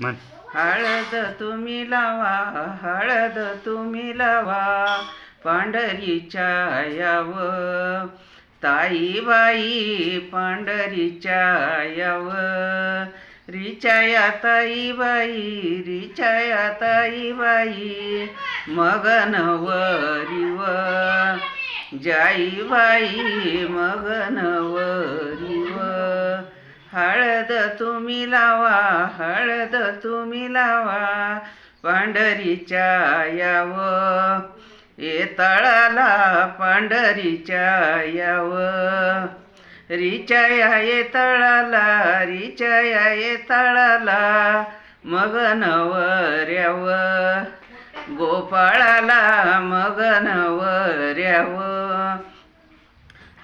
म्हण. हळद तुम्ही लावा, हळद तुम्ही लावा, पांढरीच्या याव ताई बाई पांढरीच्या याव, रिचाया ताई बाई, रिचाया ताई बाई, मगन वरीव जाई बाई, मगन वरीव. हळद तुम्ही लावा, हळद तुम्ही लावा, पांढरीच्या याव ये तळाला, पांढरीच्या याव, रिचाया ये तळाला, रिचाया ये तळाला, मगन वऱ्याव गोपाळाला, मगन वऱ्याव.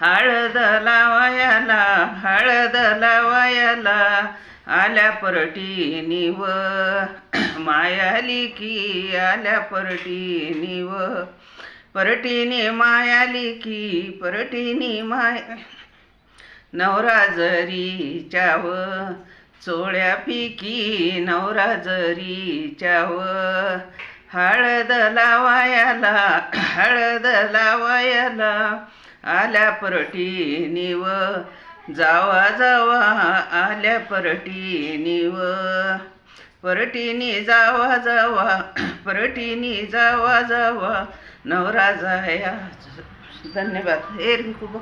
हळद लावायला, हळद लावायला, आल्या परटीनी व मायाली की, आल्या परटीनी व परटीनी मायाली की, परटीनी माया नवरा जरीच्या व चोळ्या पिकी, नवरा जरीच्या व. हळद लावायला, हळद लावायला, आल्या परटीनी व जावा जावा, आल्या परटीनी व परटीनी जावा जावा, परटीनी जावा जावा, नवरा जाया. धन्यवाद. हे रिंकू बघ.